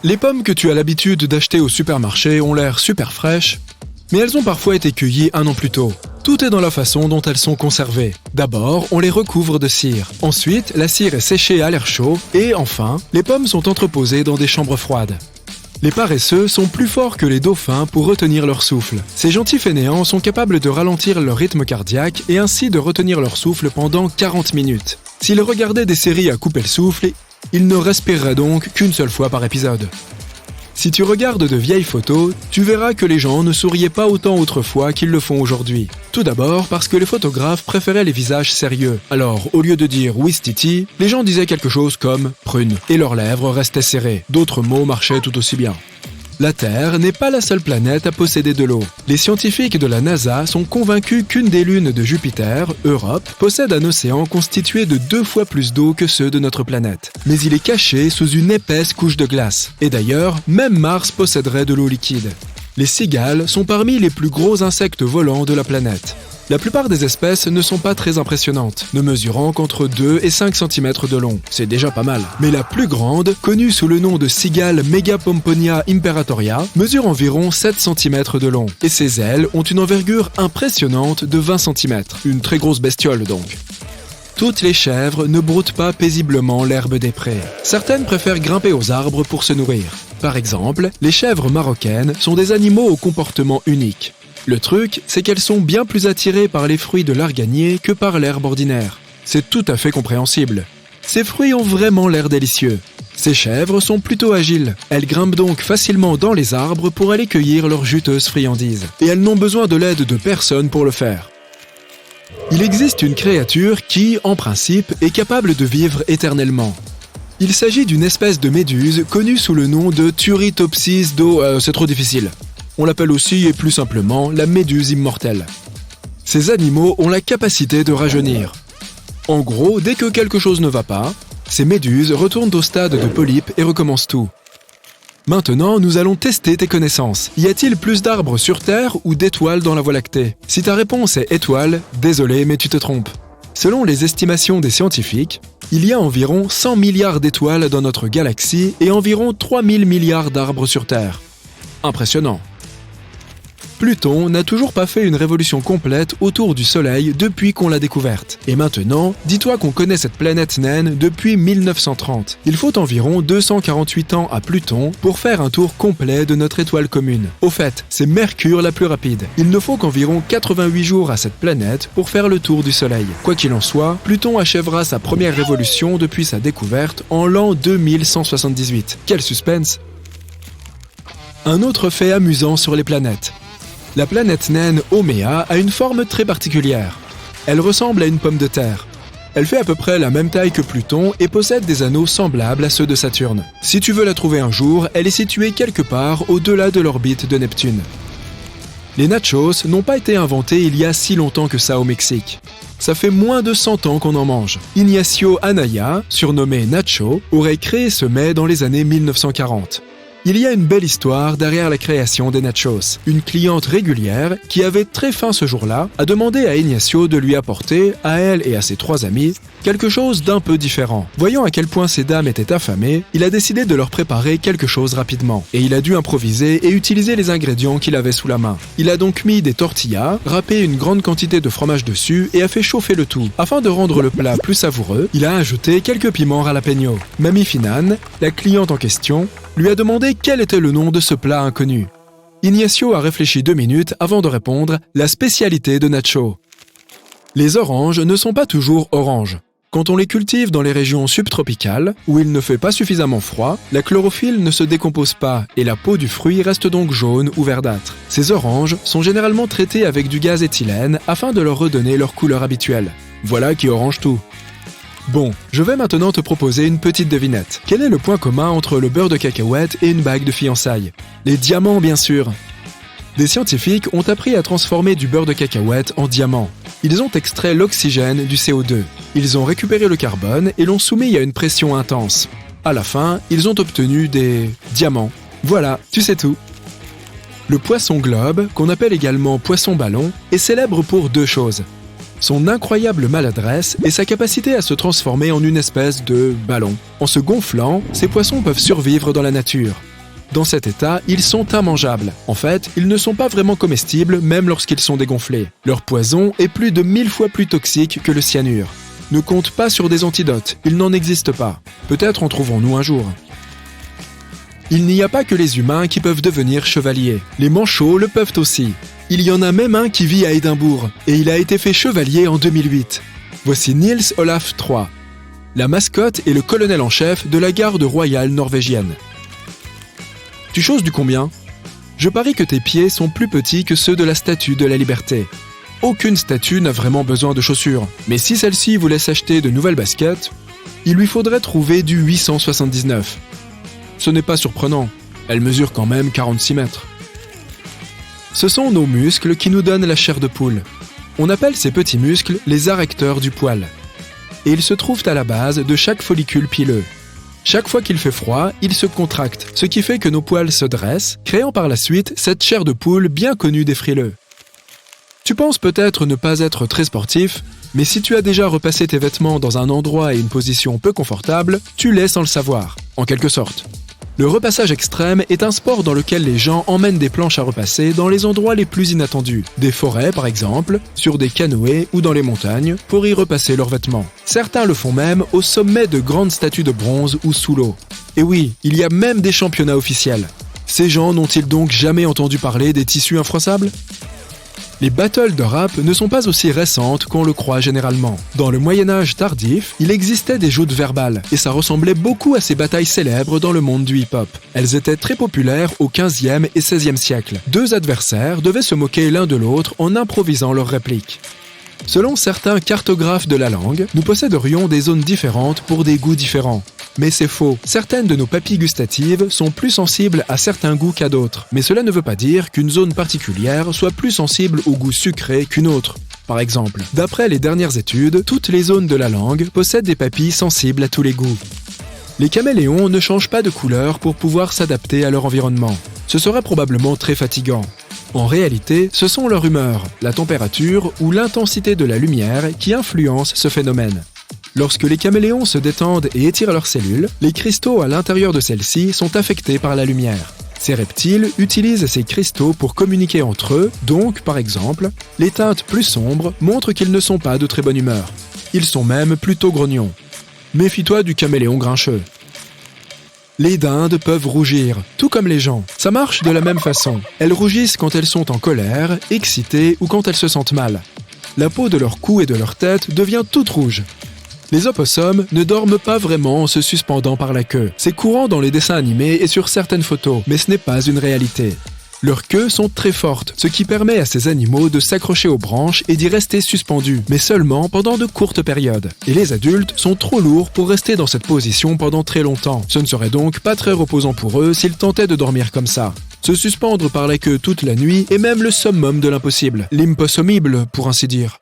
Les pommes que tu as l'habitude d'acheter au supermarché ont l'air super fraîches, mais elles ont parfois été cueillies 1 an plus tôt. Tout est dans la façon dont elles sont conservées. D'abord, on les recouvre de cire. Ensuite, la cire est séchée à l'air chaud. Et enfin, les pommes sont entreposées dans des chambres froides. Les paresseux sont plus forts que les dauphins pour retenir leur souffle. Ces gentils fainéants sont capables de ralentir leur rythme cardiaque et ainsi de retenir leur souffle pendant 40 minutes. S'ils regardaient des séries à couper le souffle, ils ne respireraient donc qu'une seule fois par épisode. Si tu regardes de vieilles photos, tu verras que les gens ne souriaient pas autant autrefois qu'ils le font aujourd'hui. Tout d'abord parce que les photographes préféraient les visages sérieux. Alors, au lieu de dire « Ouistiti », les gens disaient quelque chose comme « prune » et leurs lèvres restaient serrées. D'autres mots marchaient tout aussi bien. La Terre n'est pas la seule planète à posséder de l'eau. Les scientifiques de la NASA sont convaincus qu'une des lunes de Jupiter, Europe, possède un océan constitué de 2 fois plus d'eau que ceux de notre planète. Mais il est caché sous une épaisse couche de glace. Et d'ailleurs, même Mars posséderait de l'eau liquide. Les cigales sont parmi les plus gros insectes volants de la planète. La plupart des espèces ne sont pas très impressionnantes, ne mesurant qu'entre 2 et 5 cm de long. C'est déjà pas mal. Mais la plus grande, connue sous le nom de cigale Megapomponia imperatoria, mesure environ 7 cm de long. Et ses ailes ont une envergure impressionnante de 20 cm. Une très grosse bestiole donc. Toutes les chèvres ne broutent pas paisiblement l'herbe des prés. Certaines préfèrent grimper aux arbres pour se nourrir. Par exemple, les chèvres marocaines sont des animaux au comportement unique. Le truc, c'est qu'elles sont bien plus attirées par les fruits de l'arganier que par l'herbe ordinaire. C'est tout à fait compréhensible. Ces fruits ont vraiment l'air délicieux. Ces chèvres sont plutôt agiles. Elles grimpent donc facilement dans les arbres pour aller cueillir leurs juteuses friandises. Et elles n'ont besoin de l'aide de personne pour le faire. Il existe une créature qui, en principe, est capable de vivre éternellement. Il s'agit d'une espèce de méduse connue sous le nom de Turritopsis c'est trop difficile. On l'appelle aussi, et plus simplement, la méduse immortelle. Ces animaux ont la capacité de rajeunir. En gros, dès que quelque chose ne va pas, ces méduses retournent au stade de polype et recommencent tout. Maintenant, nous allons tester tes connaissances. Y a-t-il plus d'arbres sur Terre ou d'étoiles dans la Voie lactée? Si ta réponse est étoile, désolé, mais tu te trompes. Selon les estimations des scientifiques, il y a environ 100 milliards d'étoiles dans notre galaxie et environ 3000 milliards d'arbres sur Terre. Impressionnant. Pluton n'a toujours pas fait une révolution complète autour du Soleil depuis qu'on l'a découverte. Et maintenant, dis-toi qu'on connaît cette planète naine depuis 1930. Il faut environ 248 ans à Pluton pour faire un tour complet de notre étoile commune. Au fait, c'est Mercure la plus rapide. Il ne faut qu'environ 88 jours à cette planète pour faire le tour du Soleil. Quoi qu'il en soit, Pluton achèvera sa première révolution depuis sa découverte en l'an 2178. Quel suspense! Un autre fait amusant sur les planètes. La planète naine Haumea a une forme très particulière. Elle ressemble à une pomme de terre. Elle fait à peu près la même taille que Pluton et possède des anneaux semblables à ceux de Saturne. Si tu veux la trouver un jour, elle est située quelque part au-delà de l'orbite de Neptune. Les nachos n'ont pas été inventés il y a si longtemps que ça au Mexique. Ça fait moins de 100 ans qu'on en mange. Ignacio Anaya, surnommé Nacho, aurait créé ce mets dans les années 1940. Il y a une belle histoire derrière la création des nachos. Une cliente régulière, qui avait très faim ce jour-là, a demandé à Ignacio de lui apporter, à elle et à ses 3 amis, quelque chose d'un peu différent. Voyant à quel point ces dames étaient affamées, il a décidé de leur préparer quelque chose rapidement. Et il a dû improviser et utiliser les ingrédients qu'il avait sous la main. Il a donc mis des tortillas, râpé une grande quantité de fromage dessus et a fait chauffer le tout. Afin de rendre le plat plus savoureux, il a ajouté quelques piments jalapeno. Mami Finan, la cliente en question, lui a demandé quel était le nom de ce plat inconnu. Ignacio a réfléchi 2 minutes avant de répondre « la spécialité de Nacho ». Les oranges ne sont pas toujours oranges. Quand on les cultive dans les régions subtropicales, où il ne fait pas suffisamment froid, la chlorophylle ne se décompose pas et la peau du fruit reste donc jaune ou verdâtre. Ces oranges sont généralement traitées avec du gaz éthylène afin de leur redonner leur couleur habituelle. Voilà qui orange tout. Bon, je vais maintenant te proposer une petite devinette. Quel est le point commun entre le beurre de cacahuète et une bague de fiançailles? Les diamants, bien sûr. Des scientifiques ont appris à transformer du beurre de cacahuète en diamant. Ils ont extrait l'oxygène du CO2. Ils ont récupéré le carbone et l'ont soumis à une pression intense. À la fin, ils ont obtenu des diamants. Voilà, tu sais tout. Le poisson globe, qu'on appelle également poisson ballon, est célèbre pour 2 choses. Son incroyable maladresse et sa capacité à se transformer en une espèce de ballon. En se gonflant, ces poissons peuvent survivre dans la nature. Dans cet état, ils sont immangeables. En fait, ils ne sont pas vraiment comestibles même lorsqu'ils sont dégonflés. Leur poison est plus de 1000 fois plus toxique que le cyanure. Ne compte pas sur des antidotes, il n'en existe pas. Peut-être en trouverons-nous un jour. Il n'y a pas que les humains qui peuvent devenir chevaliers. Les manchots le peuvent aussi. Il y en a même un qui vit à Édimbourg, et il a été fait chevalier en 2008. Voici Niels Olaf III. La mascotte est le colonel en chef de la garde royale norvégienne. Tu choses du combien ? Je parie que tes pieds sont plus petits que ceux de la Statue de la Liberté. Aucune statue n'a vraiment besoin de chaussures, mais si celle-ci voulait s'acheter de nouvelles baskets, il lui faudrait trouver du 879. Ce n'est pas surprenant, elle mesure quand même 46 mètres. Ce sont nos muscles qui nous donnent la chair de poule. On appelle ces petits muscles les arrecteurs du poil. Et ils se trouvent à la base de chaque follicule pileux. Chaque fois qu'il fait froid, ils se contractent, ce qui fait que nos poils se dressent, créant par la suite cette chair de poule bien connue des frileux. Tu penses peut-être ne pas être très sportif, mais si tu as déjà repassé tes vêtements dans un endroit et une position peu confortable, tu l'es sans le savoir, en quelque sorte. Le repassage extrême est un sport dans lequel les gens emmènent des planches à repasser dans les endroits les plus inattendus, des forêts par exemple, sur des canoës ou dans les montagnes, pour y repasser leurs vêtements. Certains le font même au sommet de grandes statues de bronze ou sous l'eau. Et oui, il y a même des championnats officiels. Ces gens n'ont-ils donc jamais entendu parler des tissus infroissables ? Les battles de rap ne sont pas aussi récentes qu'on le croit généralement. Dans le Moyen-Âge tardif, il existait des joutes verbales, et ça ressemblait beaucoup à ces batailles célèbres dans le monde du hip-hop. Elles étaient très populaires au XVe et XVIe siècle. Deux adversaires devaient se moquer l'un de l'autre en improvisant leurs répliques. Selon certains cartographes de la langue, nous posséderions des zones différentes pour des goûts différents. Mais c'est faux. Certaines de nos papilles gustatives sont plus sensibles à certains goûts qu'à d'autres. Mais cela ne veut pas dire qu'une zone particulière soit plus sensible au goût sucré qu'une autre. Par exemple, d'après les dernières études, toutes les zones de la langue possèdent des papilles sensibles à tous les goûts. Les caméléons ne changent pas de couleur pour pouvoir s'adapter à leur environnement. Ce serait probablement très fatigant. En réalité, ce sont leur humeur, la température ou l'intensité de la lumière qui influencent ce phénomène. Lorsque les caméléons se détendent et étirent leurs cellules, les cristaux à l'intérieur de celles-ci sont affectés par la lumière. Ces reptiles utilisent ces cristaux pour communiquer entre eux, donc, par exemple, les teintes plus sombres montrent qu'ils ne sont pas de très bonne humeur. Ils sont même plutôt grognons. Méfie-toi du caméléon grincheux. Les dindes peuvent rougir, tout comme les gens. Ça marche de la même façon. Elles rougissent quand elles sont en colère, excitées ou quand elles se sentent mal. La peau de leur cou et de leur tête devient toute rouge. Les opossums ne dorment pas vraiment en se suspendant par la queue. C'est courant dans les dessins animés et sur certaines photos, mais ce n'est pas une réalité. Leurs queues sont très fortes, ce qui permet à ces animaux de s'accrocher aux branches et d'y rester suspendus, mais seulement pendant de courtes périodes. Et les adultes sont trop lourds pour rester dans cette position pendant très longtemps. Ce ne serait donc pas très reposant pour eux s'ils tentaient de dormir comme ça. Se suspendre par la queue toute la nuit est même le summum de l'impossible, l'impossible pour ainsi dire.